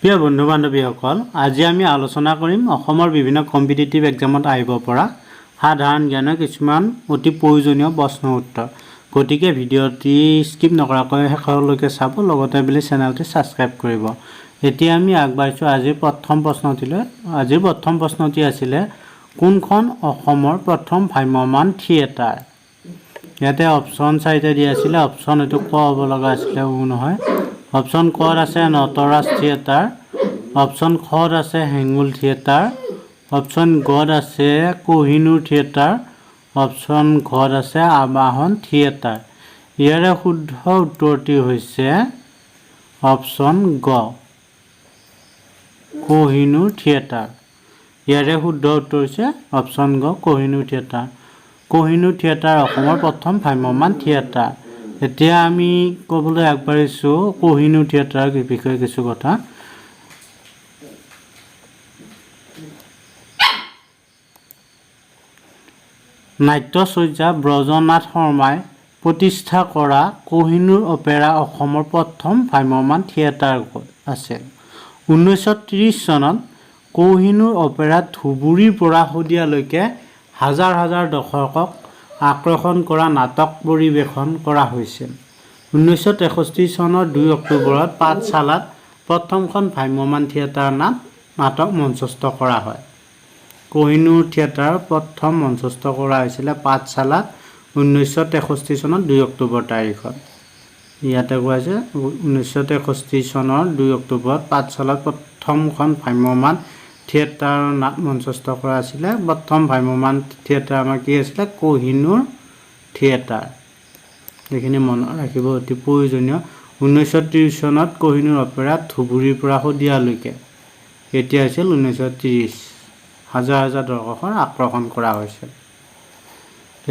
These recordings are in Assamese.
প্ৰিয় বন্ধু বান্ধৱীসকল, আজি আমি আলোচনা কৰিম অসমৰ বিভিন্ন কম্পিটিটিভ এক্সামত আহিব পৰা সাধাৰণ জ্ঞানৰ কিছুমান অতি প্ৰয়োজনীয় প্ৰশ্ন উত্তৰ। গতিকে ভিডিঅ'টি স্কিপ নকৰাকৈ শেষলৈকে চাব, লগতে বুলি চেনেলটি ছাবস্ক্ৰাইব কৰিব। এতিয়া আমি আগবাঢ়িছোঁ আজিৰ প্ৰথম প্ৰশ্নটিলৈ। আজিৰ প্ৰথম প্ৰশ্নটি আছিলে, কোনখন অসমৰ প্ৰথম ভ্ৰাম্যমাণ থিয়েটাৰ? ইয়াতে অপশ্যন 4টা দিয়া আছিলে। অপশ্যন এইটো ক হ'ব লগা আছিলে, নহয়। অপশ্যন কত আছে নটৰাজ থিয়েটাৰ, অপশ্যন খত আছে হেঙুল থিয়েটাৰ, অপশ্যন গত আছে কোহিনুৰ থিয়েটাৰ, অপশ্যন ঘত আছে আবাহন থিয়েটাৰ। ইয়াৰে শুদ্ধ উত্তৰটি হৈছে অপশ্যন গ, কোহিনুৰ থিয়েটাৰ। ইয়াৰে শুদ্ধ উত্তৰ হৈছে অপশ্যন গ, কোহিনুৰ থিয়েটাৰ। কোহিনুৰ থিয়েটাৰ অসমৰ প্ৰথম ভ্ৰাম্যমাণ থিয়েটাৰ। এতিয়া আমি ক'বলৈ আগবাঢ়িছোঁ কোহিনুৰ থিয়েটাৰৰ বিষয়ে কিছু কথা। নাট্যচৰ্যা ব্ৰজনাথ শৰ্মাই প্ৰতিষ্ঠা কৰা কোহিনুৰ অপেৰা অসমৰ প্ৰথম ভ্ৰাম্যমাণ থিয়েটাৰ আছিল। 1930 চনত কোহিনুৰ অপেৰাত ধুবুৰীৰ পৰা শদিয়ালৈকে হাজাৰ হাজাৰ দৰ্শকক আকৰ্ষণ কৰা নাটক পৰিৱেশন কৰা হৈছিল। 1963 চনৰ 2 অক্টোবৰত পাঠশালাত প্ৰথমখন ভ্ৰাম্যমাণ থিয়েটাৰ নাটক মঞ্চস্থ কৰা হয়। কোহিনুৰ থিয়েটাৰ প্ৰথম মঞ্চস্থ কৰা হৈছিলে পাঠশালাত 1963 চনৰ 2 অক্টোবৰ তাৰিখত। ইয়াতে কোৱা হৈছে 1963 চনৰ 2 অক্টোবৰত পাঠশালাত প্ৰথমখন ভ্ৰাম্যমাণ থিয়েটাৰ মঞ্চস্থ কৰা আছিলে। প্ৰথম ভ্ৰাম্যমাণ থিয়েটাৰ আমাৰ কি আছিলে? কোহিনুৰ থিয়েটাৰ। এইখিনি মনত ৰাখিব অতি প্ৰয়োজনীয়। 1930 চনত কোহিনুৰ অপেৰাত ধুবুৰীৰ পৰা শদিয়ালৈকে, এতিয়া হৈছিল 1930, হাজাৰ হাজাৰ দৰ্শকৰ আকৰ্ষণ কৰা হৈছিল।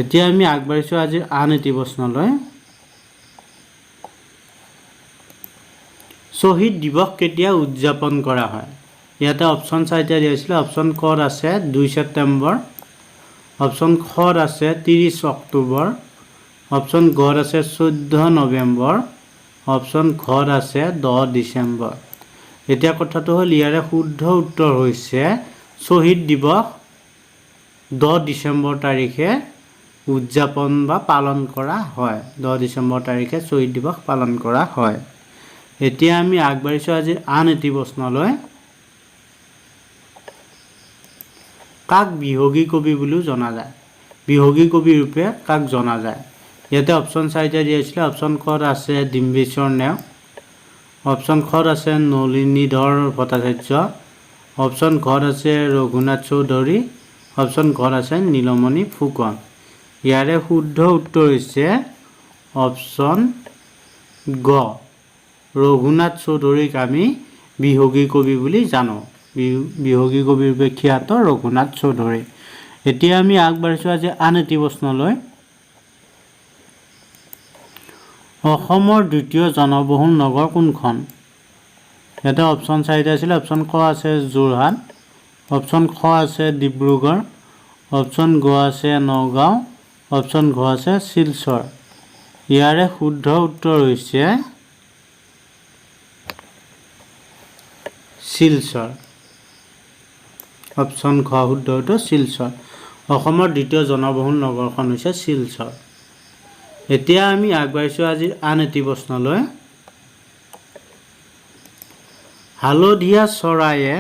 এতিয়া আমি আগবাঢ়িছোঁ আজিৰ আন এটি প্ৰশ্নলৈ। শ্বহীদ দিৱস কেতিয়া উদযাপন কৰা হয়? ইয়াতে অপশ্যন 4টা দিয়া হৈছিলে। অপশ্যন কত আছে 2 ছেপ্টেম্বৰ, অপশ্যন খত আছে 30 অক্টোবৰ, অপশ্যন গত আছে 14 নৱেম্বৰ, অপশ্যন ঘত আছে 10 ডিচেম্বৰ। এতিয়া কথাটো হ'ল, ইয়াৰে শুদ্ধ উত্তৰ হৈছে শ্বহীদ দিৱস 10 ডিচেম্বৰ তাৰিখে উদযাপন বা পালন কৰা হয়। 10 ডিচেম্বৰ তাৰিখে শ্বহীদ দিৱস পালন কৰা হয়। এতিয়া আমি আগবাঢ়িছোঁ আজিৰ আন এটি প্ৰশ্নলৈ। কাক বিহগী কবি বুলিও জনা যায়? বিহগী কবি ৰূপে কাক জনা যায়? ইয়াতে অপশ্যন 4টা দিয়া হৈছিলে। অপশ্যন কত আছে ডিম্বেশ্বৰ নেওগ, অপশ্যন খত আছে নলিনীধৰ ভট্টাচাৰ্য, অপশ্যন ঘত আছে ৰঘুনাথ চৌধুৰী, অপশ্যন ঘত আছে নীলমণি ফুকন। ইয়াৰে শুদ্ধ উত্তৰ হৈছে অপশ্যন গ, ৰঘুনাথ চৌধুৰীক আমি বিহগী কবি বুলি জানো। বিহগী কবিৰ ৰূপে খ্যাত ৰঘুনাথ চৌধুৰী। এতিয়া আমি আগবাঢ়িছোঁ আজি আন এটি প্ৰশ্নলৈ। অসমৰ দ্বিতীয় জনবহুল নগৰ কোনখন? ইয়াতে অপশ্যন 4টা আছিলে। অপশ্যন ক আছে যোৰহাট, অপশ্যন খ আছে ডিব্ৰুগড়, অপশ্যন গ আছে নগাঁও, অপশ্যন ঘ আছে শিলচৰ। ইয়াৰে শুদ্ধ উত্তৰ হৈছে শিলচৰ। অপশ্যন ঘ শুদ্ধ উত্তৰ শিলচৰ। অসমৰ দ্বিতীয় জনবহুল নগৰখন হৈছে শিলচৰ। এতিয়া আমি আগবাঢ়িছোঁ আজিৰ আন এটি প্ৰশ্নলৈ। হালধীয়া চৰায়ে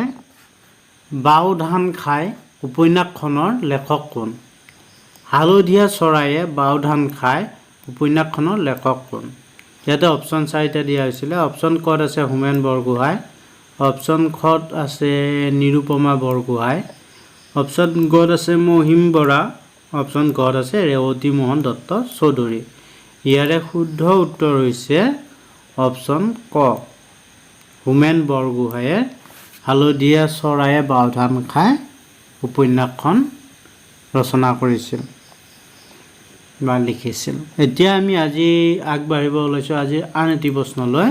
বাও ধান খায় উপন্যাসখনৰ লেখক কোন? হালধীয়া চৰায়ে বাও ধান খায় উপন্যাসখনৰ লেখক কোন? ইয়াতে অপশ্যন 4টা দিয়া হৈছিলে। অপশ্যন কত আছে হোমেন বৰগোহাঁই, অপশ্যন খত আছে নিৰুপমা বৰগোহাঁই, অপশ্যন গত আছে মহিম বৰা, অপশ্যন ঘত আছে ৰেৱতী মোহন দত্ত চৌধুৰী। ইয়াৰে শুদ্ধ উত্তৰ হৈছে অপশ্যন ক, হোমেন বৰগোহাঁয়ে হালধীয়া চৰায়ে বাও ধান খায় উপন্যাসখন ৰচনা কৰিছিল বা লিখিছিল। এতিয়া আমি আজি আগবাঢ়িব ওলাইছোঁ আজিৰ আন এটি প্ৰশ্নলৈ।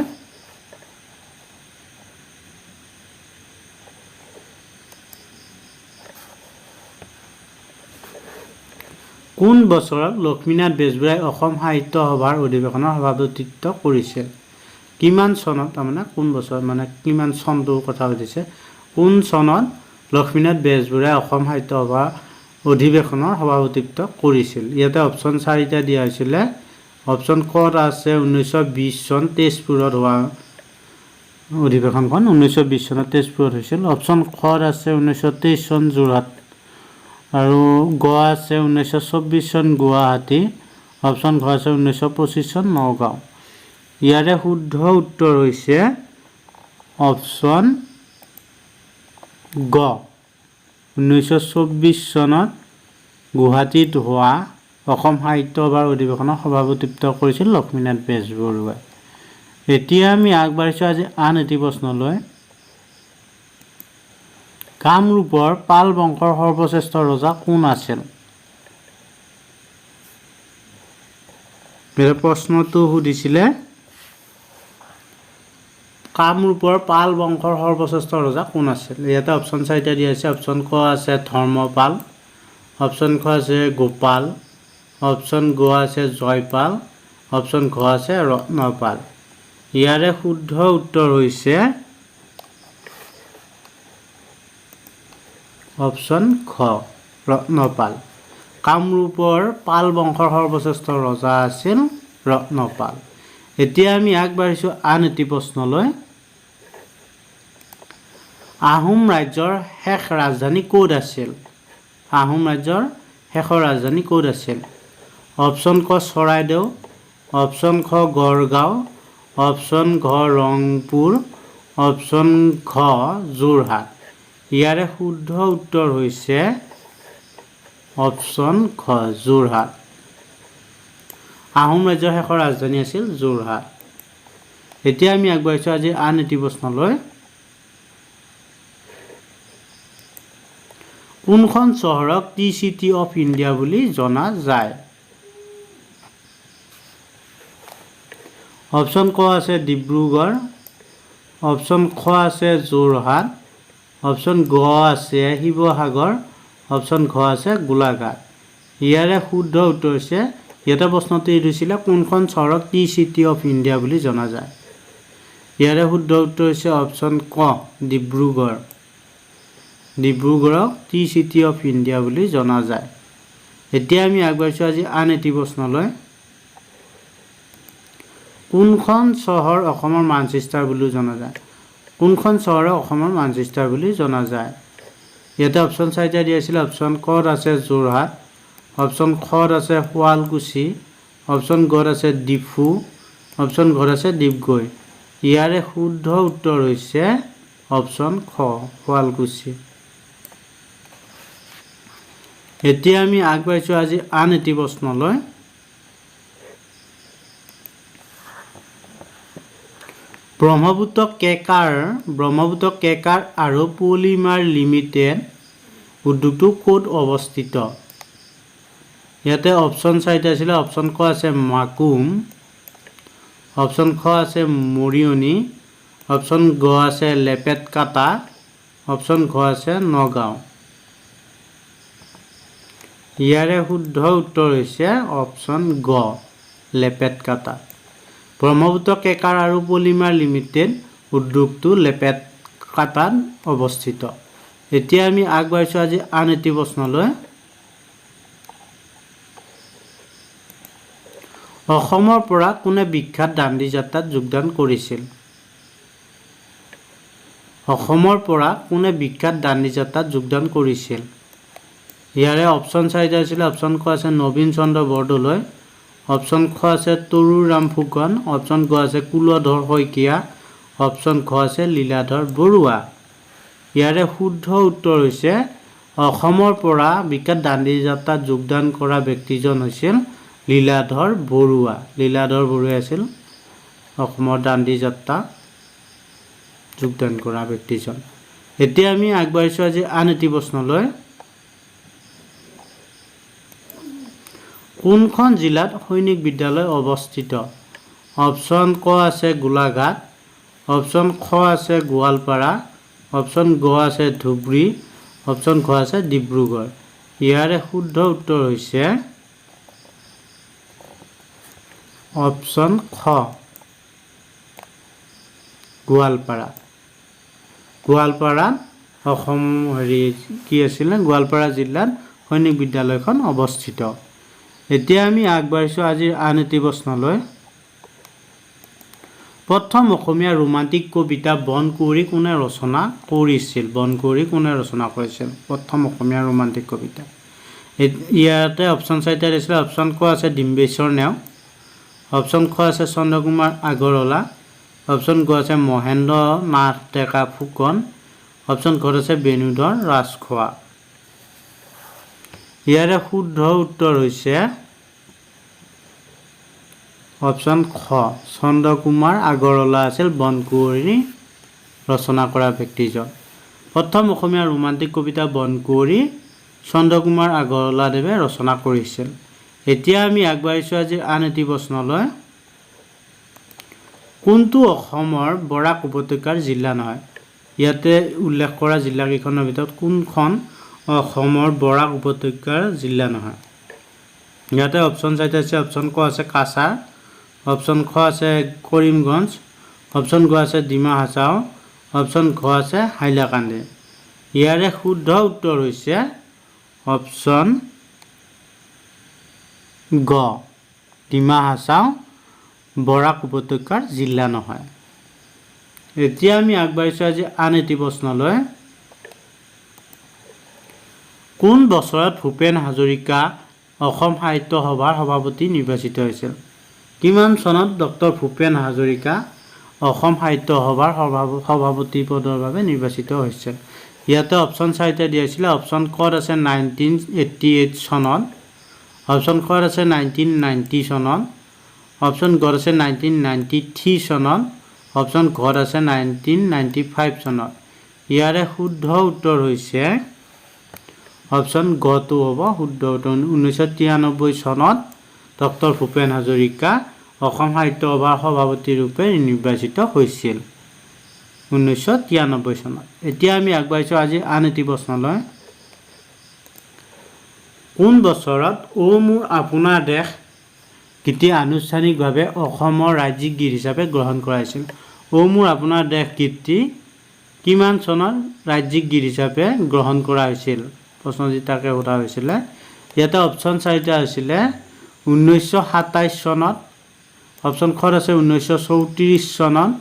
কোন বছৰত লক্ষ্মীনাথ বেজবৰুৱাই অসম সাহিত্য সভাৰ অধিৱেশনৰ সভাপতিত্ব কৰিছিল? কিমান চনত তাৰমানে কোন বছৰ মানে কিমান চনটোৰ কথা সুধিছে কোন চনত লক্ষ্মীনাথ বেজবৰুৱাই অসম সাহিত্য সভা অধিৱেশনৰ সভাপতিত্ব কৰিছিল ইয়াতে অপশ্যন 4টা দিয়া হৈছিলে অপশ্যন ক'ত আছে 1920 চন তেজপুৰত হোৱা অধিৱেশনখন 1920 চনত তেজপুৰত হৈছিল অপশ্যন ক'ত আছে 1923 চন যোৰহাট আৰু গ আছে 1924 চন গুৱাহাটী অপশ্যন ঘ আছে 1925 চন নগাঁও ইয়াৰে শুদ্ধ উত্তৰ হৈছে অপশ্যন গ 1924 চনত গুৱাহাটীত হোৱা অসম সাহিত্য সভাৰ অধিৱেশনৰ সভাপতিত্ব কৰিছিল লক্ষ্মীনাথ বেজবৰুৱাই এতিয়া আমি আগবাঢ়িছোঁ আজি আন এটি প্ৰশ্নলৈ কামৰূপৰ পাল বংশৰ সৰ্বশ্ৰেষ্ঠ ৰজা কোন আছিল প্ৰশ্নটো সুধিছিলে কামৰূপৰ পাল বংশৰ সৰ্বশ্ৰেষ্ঠ ৰজা কোন আছিল ইয়াতে অপশ্যন 4টা দিয়া আছে অপশ্যন ক আছে ধৰ্মপাল অপশ্যন খ আছে গোপাল অপশ্যন গ আছে জয়পাল অপশ্যন ঘ আছে ৰত্নপাল ইয়াৰে শুদ্ধ উত্তৰ হৈছে অপশ্যন খ ৰত্নপাল কামৰূপৰ পাল বংশৰ সৰ্বশ্ৰেষ্ঠ ৰজা আছিল ৰত্নপাল এতিয়া আমি আগবাঢ়িছোঁ আন এটি প্ৰশ্নলৈ আহোম ৰাজ্যৰ শেষ ৰাজধানী ক'ত আছিল আহোম ৰাজ্যৰ শেষৰ ৰাজধানী ক'ত আছিল অপশ্যন ক চৰাইদেউ অপশ্যন খ গড়গাঁও অপশ্যন ঘ ৰংপুৰ অপশ্যন ঘ যোৰহাট ইয়াৰে শুদ্ধ উত্তৰ হৈছে অপশ্যন খ যোৰহাট আহোম ৰাজ্যৰ শেষৰ ৰাজধানী আছিল যোৰহাট এতিয়া আমি আগবাঢ়িছোঁ আজি আন এটি প্ৰশ্নলৈ কোনখন চহৰক টি চিটি অফ ইণ্ডিয়া বুলি জনা যায় অপশ্যন ক আছে ডিব্ৰুগড় অপশ্যন খ আছে যোৰহাট অপশ্যন গ আছে শিৱসাগৰ অপশ্যন ঘ আছে গোলাঘাট ইয়াৰে শুদ্ধ উত্তৰ হৈছে ইয়াতে প্ৰশ্নটো দিছিলে কোনখন চহৰক টি চিটি অফ ইণ্ডিয়া বুলি জনা যায় ইয়াৰে শুদ্ধ উত্তৰ হৈছে অপশ্যন ক ডিব্ৰুগড় ডিব্ৰুগড়ক টি চিটি অফ ইণ্ডিয়া বুলি জনা যায় এতিয়া আমি আগবাঢ়িছোঁ আজি আন এটি প্ৰশ্নলৈ কোনখন চহৰ অসমৰ মানচেষ্টাৰ বুলি জনা যায় কোনখন চহৰক অসমৰ মানচেষ্টাৰ বুলি জনা যায় ইয়াতে অপশ্যন 4টা দিয়া আছিল অপশ্যন ক'ত আছে যোৰহাট অপশ্যন খত আছে শুৱালকুছি অপশ্যন গত আছে ডিফু অপশ্যন ঘত আছে ডিগবৈ ইয়াৰে শুদ্ধ উত্তৰ হৈছে অপশ্যন খ শুৱালকুছি এতিয়া আমি আগবাঢ়িছোঁ আজি আন এটি প্ৰশ্নলৈ ব্ৰহ্মপুত্ৰ কেকাৰ আৰু পলিমাৰ লিমিটেড উদ্যোগটো ক'ত অৱস্থিত ইয়াতে অপশ্যন 4টা আছিলে অপশ্যন ক আছে মাকুম অপশ্যন খ আছে মৰিয়নি অপশ্যন গ আছে লেপেটকাটা অপশ্যন ঘ আছে নগাঁও ইয়াৰে শুদ্ধ উত্তৰ হৈছে অপশ্যন গ লেপেটকাটা ব্ৰহ্মপুত্ৰ কেকাৰ আৰু পলিমাৰ লিমিটেড উদ্যোগটো লেপেটকাটাত অৱস্থিত এতিয়া আমি আগবাঢ়িছোঁ আজি আন এটি প্ৰশ্নলৈ অসমৰ পৰা কোনে বিখ্যাত দাণ্ডি যাত্ৰাত যোগদান কৰিছিল অসমৰ পৰা কোনে বিখ্যাত দাণ্ডি যাত্ৰাত যোগদান কৰিছিল ইয়াৰে অপশ্যন 4টা আছিলে অপশ্যন ক আছে নবীন চন্দ্ৰ বৰদলৈ অপশ্যন খ আছে তৰুৰাম ফুকন অপশ্যন গ আছে কুলধৰ শইকীয়া অপশ্যন ঘ আছে লীলাধৰ বৰুৱা ইয়াৰে শুদ্ধ উত্তৰ হৈছে অসমৰ পৰা বিখ্যাত দাণ্ডি যাত্ৰাত যোগদান কৰা ব্যক্তিজন হৈছিল লীলাধৰ বৰুৱাই আছিল অসমৰ দাণ্ডি যাত্ৰা যোগদান কৰা ব্যক্তিজন এতিয়া আমি আগবাঢ়িছোঁ আজি আন এটি প্ৰশ্নলৈ কোনখন জিলাত সৈনিক বিদ্যালয় অৱস্থিত অপশ্যন ক আছে গোলাঘাট অপশ্যন খ আছে গোৱালপাৰা অপশ্যন গ আছে ধুবুৰী অপশ্যন ঘ আছে ডিব্ৰুগড় ইয়াৰে শুদ্ধ উত্তৰ হৈছে অপশ্যন খ গোৱালপাৰা অসম কি আছিলে গোৱালপাৰা জিলাত সৈনিক বিদ্যালয়খন অৱস্থিত। এতিয়া আমি আগবাঢ়িছোঁ আজিৰ আন এটি প্ৰশ্নলৈ। প্ৰথম অসমীয়া ৰোমান্টিক কবিতা বনকুঁৱৰী কোনে ৰচনা কৰিছিল? প্ৰথম অসমীয়া ৰোমান্টিক কবিতা। ইয়াতে অপশ্যন চাৰিটা দিছিলে। অপশ্যন ক আছে ডিম্বেশ্বৰ নেওগ, অপশ্যন খ আছে চন্দ্ৰকুমাৰ আগৰৱালা, অপশ্যন গ আছে মহেন্দ্ৰ নাথ ডেকা ফুকন, অপশ্যন ঘ আছে বেণুধৰ ৰাজখোৱা। ইয়াৰে শুদ্ধ উত্তৰ হৈছে অপশ্যন খ, চন্দ্ৰকুমাৰ আগৰৱালা আছিল বনকুঁৱৰী ৰচনা কৰা ব্যক্তিজন। প্ৰথম অসমীয়া ৰোমান্টিক কবিতা বনকুঁৱৰী চন্দ্ৰকুমাৰ আগৰৱালাদেৱে ৰচনা কৰিছিল। এতিয়া আমি আগবাঢ়িছোঁ আজিৰ আন এটি প্ৰশ্নলৈ। কোনটো অসমৰ বৰাক উপত্যকাৰ জিলা নহয়? ইয়াতে উল্লেখ কৰা জিলাকেইখনৰ ভিতৰত কোনখন অসমৰ বৰাক উপত্যকাৰ জিলা নহয়? ইয়াতে অপশ্যন চাৰিটা আছে। অপশ্যন ক আছে কাছাৰ, অপশ্যন খ আছে কৰিমগঞ্জ, অপশ্যন গ আছে ডিমা হাছাও, অপশ্যন ঘ আছে হাইলাকান্দি। ইয়াৰে শুদ্ধ উত্তৰ হৈছে অপশ্যন গ, ডিমা হাছাও বৰাক উপত্যকাৰ জিলা নহয়। এতিয়া আমি আগবাঢ়িছোঁ আজি আন এটি প্ৰশ্নলৈ। কোন বছৰত ভূপেন হাজৰিকা অসম সাহিত্য সভাৰ সভাপতি নিৰ্বাচিত হৈছিল? কিমান চনত ডক্টৰ ভূপেন হাজৰিকা অসম সাহিত্য সভাৰ সভাপতি পদৰ বাবে নিৰ্বাচিত হৈছিল? ইয়াতে অপশ্যন চাৰিটা দিয়া হৈছিলে। অপশ্যন কত আছে 1988 চনত, অপশ্যন কত আছে 1990 চনত, অপশ্যন গত আছে 1993 চনত, অপশ্যন ঘত আছে 1995 চনত। ইয়াৰে শুদ্ধ উত্তৰ হৈছে অপশ্যন গটো হ'ব শুদ্ধ উত্তৰ। 1993 চনত ডক্টৰ ভূপেন হাজৰিকা অসম সাহিত্য সভাৰ সভাপতি ৰূপে নিৰ্বাচিত হৈছিল 1993 চনত। এতিয়া আমি আগবাঢ়িছোঁ আজি আন এটি প্ৰশ্নলৈ। কোন বছৰত অ মোৰ আপোনাৰ দেশ গীতটি আনুষ্ঠানিকভাৱে অসমৰ ৰাজ্যিক গীত হিচাপে গ্ৰহণ কৰা হৈছিল? অ মোৰ আপোনাৰ দেশ গীতটি কিমান চনত ৰাজ্যিক গীত হিচাপে গ্ৰহণ কৰা হৈছিল? প্ৰশ্নটি তাকে সোধা হৈছিলে। ইয়াতে অপশ্যন চাৰিটা হৈছিলে। 1927 চনত, অপশ্যন খত আছে 1934 চনত,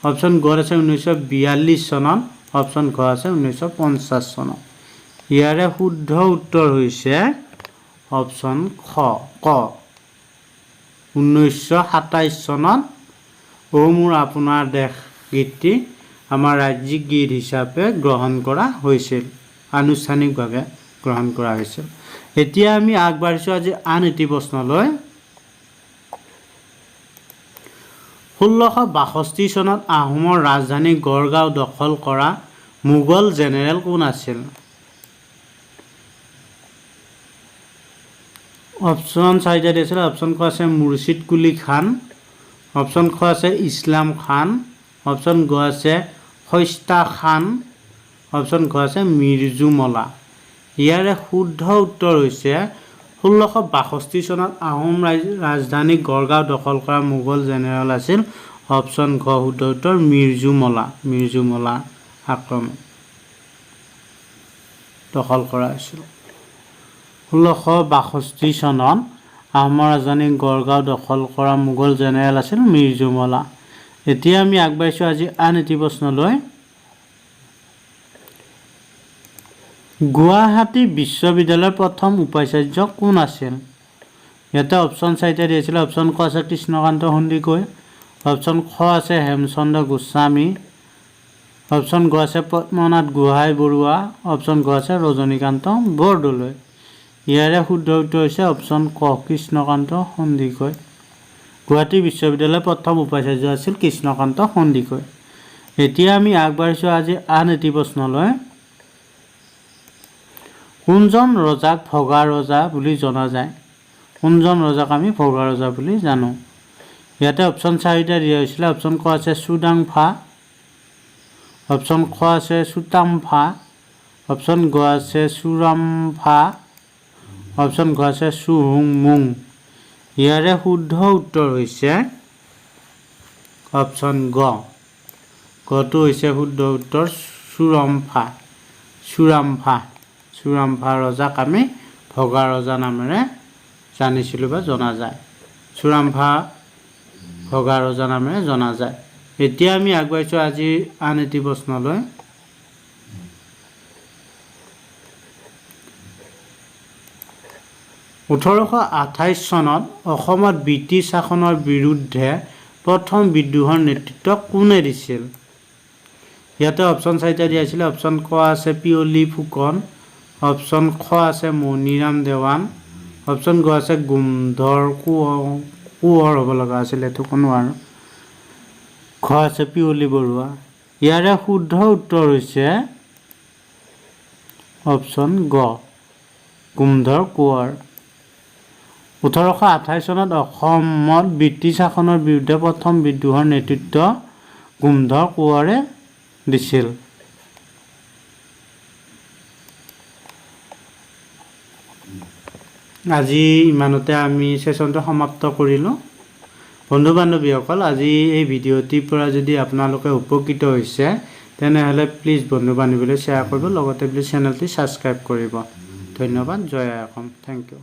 অপশ্যন গত আছে 1942 চনত, অপশ্যন ঘ আছে 1950 চনত। ইয়াৰে শুদ্ধ উত্তৰ হৈছে অপশ্যন খ, 1927 চনত অ মোৰ আপোনাৰ দেশ গীতটি আমাৰ ৰাজ্যিক গীত হিচাপে গ্ৰহণ কৰা হৈছিল, আনুষ্ঠানিকভাৱে গ্ৰহণ কৰা হৈছিল। এতিয়া আমি আগবাঢ়িছোঁ আজি আন এটি প্ৰশ্নলৈ। 1662 চনত আহোমৰ ৰাজধানী গড়গাঁও দখল কৰা মোগল জেনেৰেল কোন আছিল? অপশ্যন চাৰিটা দিছিল। অপশ্যন ক আছে মুৰ্ছিদ কুলি খান, অপশ্যন খ আছে ইছলাম খান, অপশ্যন গ আছে শইস্তা খান, অপশ্যন ঘ আছে মিৰ্জুমলা। ইয়াৰে শুদ্ধ উত্তৰ হৈছে 1662 চনত আহোম ৰাজধানী গড়গাঁও দখল কৰা মোগল জেনেৰেল আছিল অপশ্যন ঘ শুদ্ধ উত্তৰ মিৰ্জুমলা আক্ৰমণ দখল কৰা হৈছিল। 1662 চনত আহোমৰ ৰাজধানী গড়গাঁও দখল কৰা মোগল জেনেৰেল আছিল মিৰ্জুমলা। এতিয়া আমি আগবাঢ়িছোঁ আজি আন এটি প্ৰশ্নলৈ। গুৱাহাটী বিশ্ববিদ্যালয়ৰ প্ৰথম উপাচাৰ্য কোন আছিল? ইয়াতে অপশ্যন চাৰিটা দিয়েছিলে। অপশ্যন ক আছে কৃষ্ণকান্ত সন্দিকৈ, অপশ্যন খ আছে হেমচন্দ্ৰ গোস্বামী, অপশ্যন গ আছে পদ্মনাথ গোহাঁই বৰুৱা, অপশ্যন ঘ আছে ৰজনীকান্ত বৰদলৈ। ইয়াৰে শুদ্ধ উত্তৰ হৈছে অপশ্যন ক, কৃষ্ণকান্ত সন্দিকৈ। গুৱাহাটী বিশ্ববিদ্যালয়ৰ প্ৰথম উপাচাৰ্য আছিল কৃষ্ণকান্ত সন্দিকৈ। এতিয়া আমি আগবাঢ়িছোঁ আজি আন এটি প্ৰশ্নলৈ। কোনজন ৰজাক ভগা ৰজা বুলি জনা যায়? কোনজন ৰজাক আমি ভগা ৰজা বুলি জানো? ইয়াতে অপশ্যন চাৰিটা দিয়া হৈছিলে। অপশ্যন ক আছে চুডাংফা, অপশ্যন খ আছে চুতামফা, অপশ্যন গ আছে চুৰামফা, অপশ্যন ঘ আছে চুহুংমুং। ইয়াৰে শুদ্ধ উত্তৰ হৈছে অপশ্যন গ, গটো হৈছে শুদ্ধ উত্তৰ চুৰাম্ফা ৰজাক আমি ভগা ৰজা নামেৰে জানিছিলোঁ বা জনা যায়। চুৰাম্ফা ভগা ৰজা নামেৰে জনা যায়। এতিয়া আমি আগুৱাইছোঁ আজিৰ আন এটি প্ৰশ্নলৈ। (1828) চনত অসমত ব্ৰিটিছ শাসনৰ বিৰুদ্ধে প্ৰথম বিদ্ৰোহৰ নেতৃত্ব কোনে দিছিল? ইয়াতে অপশ্যন 4টা দিয়া আছিলে। অপশ্যন ক আছে পিয়লি ফুকন, অপশ্যন খ আছে মণিৰাম দেৱান, অপশ্যন গ আছে গোমধৰ কোঁৱৰ হ'ব লগা আছিলে, এইটো কোনো আৰু খ আছে পিয়লি বৰুৱা। ইয়াৰে শুদ্ধ উত্তৰ হৈছে অপশ্যন গ গোমধৰ কোঁৱৰ। 1828 চনত অসমত ব্ৰিটিছ শাসনৰ বিৰুদ্ধে প্ৰথম বিদ্ৰোহৰ নেতৃত্ব গোমধৰ কোঁৱৰে দিছিল। আজি ইমানতে আমি ছেশ্যনটো সমাপ্ত কৰিলোঁ। বন্ধু বান্ধৱীসকল, আজি এই ভিডিঅ'টিৰ পৰা যদি আপোনালোকে উপকৃত হৈছে তেনেহ'লে প্লিজ বন্ধু বান্ধৱীলৈ শ্বেয়াৰ কৰিব, লগতে প্লিজ চেনেলটি ছাবস্ক্ৰাইব কৰিব। ধন্যবাদ। জয় আই অসম। Thank U.